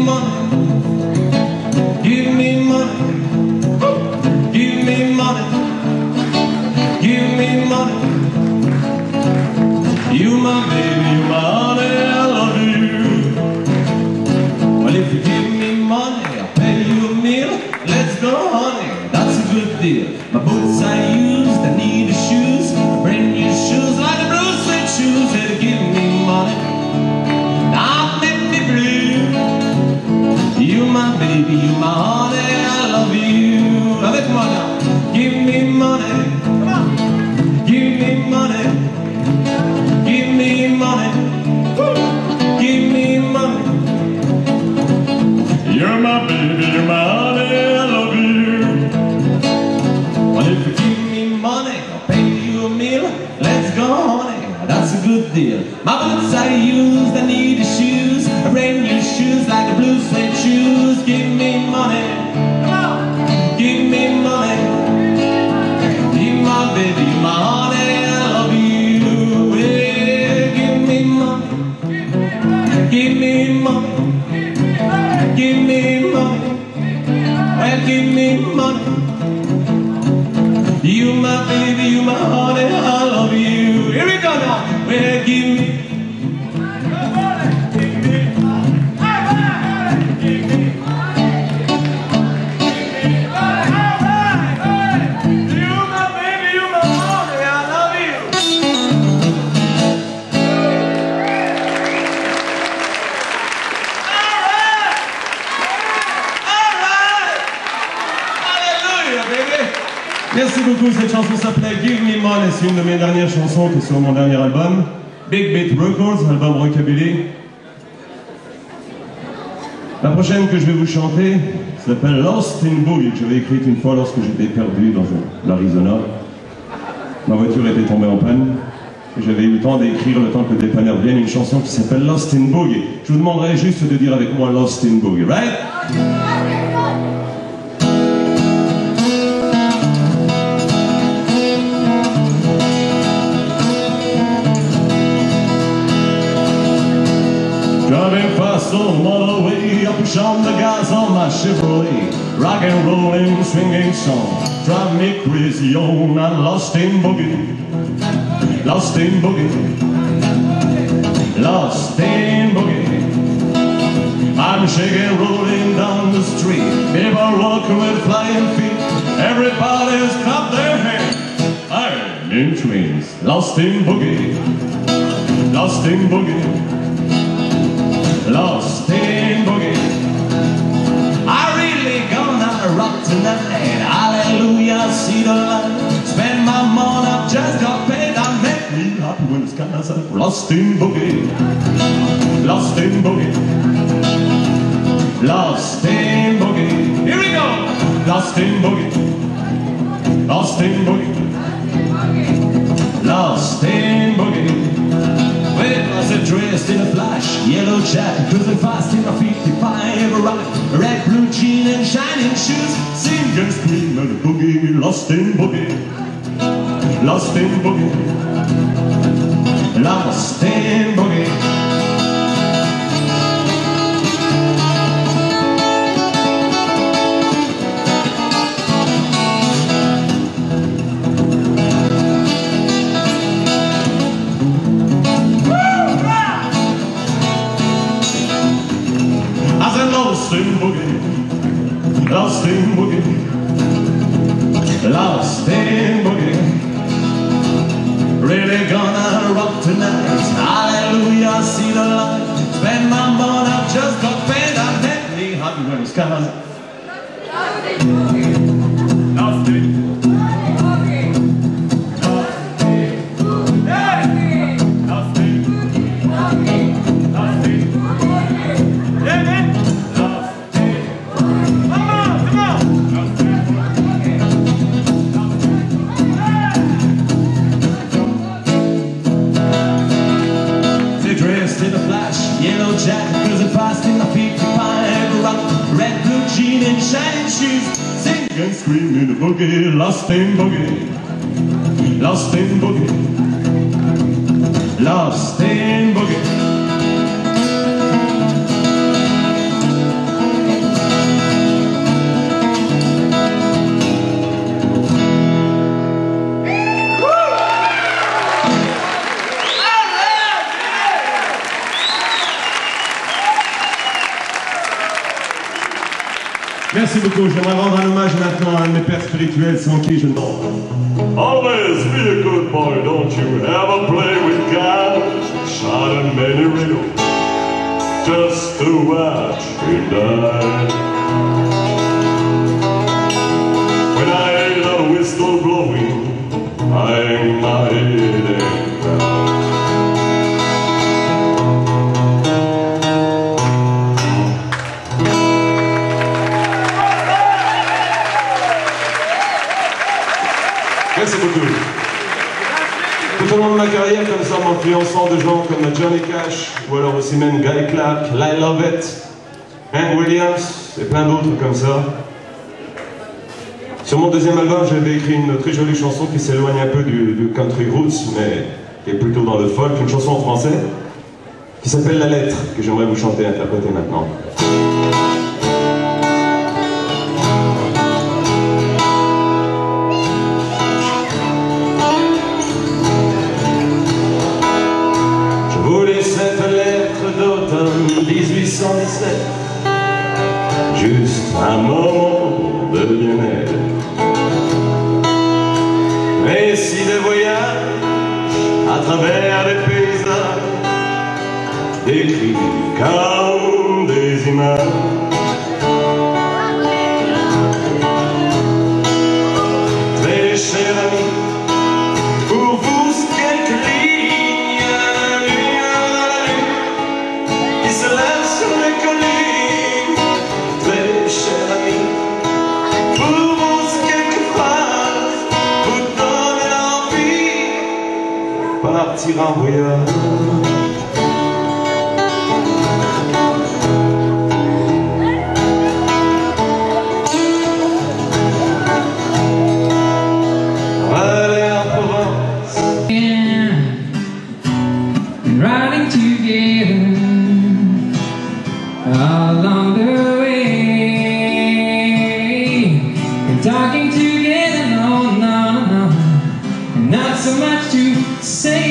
money, give me money, give me money, give me money. You my baby, you my honey, I love you. Well, if you give me money, I'll pay you a meal. Let's go, honey, that's a good deal. My boots I used, I need the shoes, brand new shoes like the blue suede shoes. Said give me money, not make me blue. You my baby, you my honey, I love you. Avec moi now, give me money, come on, give me money, give me money, give me money. You're my baby, you're my honey, I love you. Well, if you give me money, I'll pay you a meal. Let's go, honey, that's a good deal. My boots I used, I need the shoes, brand new shoes like the blue suede shoes. Give me money, come on, give me money. You my baby, you my honey, I love you. Well, give me money, give me money, give me money. Well, give me money. You my baby, you my honey, I love you. Here we go now. Well, give me. Merci beaucoup, cette chanson s'appelait Give Me Money, c'est une de mes dernières chansons qui est sur mon dernier album, Big Beat Records, album rockabilly. La prochaine que je vais vous chanter s'appelle Lost in Boogie, que j'avais écrite une fois lorsque j'étais perdu dans l'Arizona. Ma voiture était tombée en panne, et j'avais eu le temps d'écrire, le temps que le dépanneur vienne, une chanson qui s'appelle Lost in Boogie. Je vous demanderai juste de dire avec moi Lost in Boogie, right? Driving fast on motorway, I push on the gas on my Chevrolet. Rock and rollin', swinging song, drive me crazy on. I'm lost in boogie, lost in boogie, lost in boogie. I'm shaking, rolling down the street, people walking with flying feet. Everybody's clap their hands. I'm in trains, lost in boogie, lost in boogie. Lost in boogie. I really gonna rock tonight. Hallelujah, see the light. Spend my money, I've just got paid. I make me happy when it's kind of lost in boogie. Lost in boogie. Lost in boogie. Here we go. Lost in boogie. Lost in boogie. Lost in boogie. Well, I was dressed in a flash, yellow jacket, cruising fast in a 55 rock, red blue jean and shining shoes, sing and scream and boogie, lost in boogie, lost in boogie, lost in boogie. Lost in boogie, lost in boogie, lost in boogie. Really gonna rock tonight. Hallelujah, see the light. Spend my money, I've just got paid. I'm deadly happy when it's coming. Lost in boogie, lost in boogie. Yellow jacket, cruising fast in a 55 rock, red blue jean and shining shoes, sing and scream in the boogie, lost in boogie, lost in boogie, lost in boogie. Merci beaucoup. J'aimerais rendre un hommage maintenant à un de mes pères spirituels sans qui je ne... Always be a good boy, don't you ever play with God. Shot a many riddles just to watch him die. When I hear the whistle blowing, I hang my head and cry. Merci beaucoup. Tout au long de ma carrière, comme ça, en m'influençant de gens comme Johnny Cash, ou alors aussi même Guy Clark, Lyle Lovett, Hank Williams, et plein d'autres comme ça. Sur mon deuxième album, j'avais écrit une très jolie chanson qui s'éloigne un peu du country roots, mais qui est plutôt dans le folk, une chanson en français, qui s'appelle La Lettre, que j'aimerais vous chanter et interpréter maintenant. Cette lettre d'automne 1817, juste un moment de bien-être, récit de voyage à travers les paysages, décrits comme des images. Très cher ami, pour vous quelques lignes se lève sur les collines, très cher ami. Pour vous quelques phrases, vous donnez l'envie, partir en voyage. Aller en Provence, riding together along the way, and talking together, no, no, no, and not so much to say.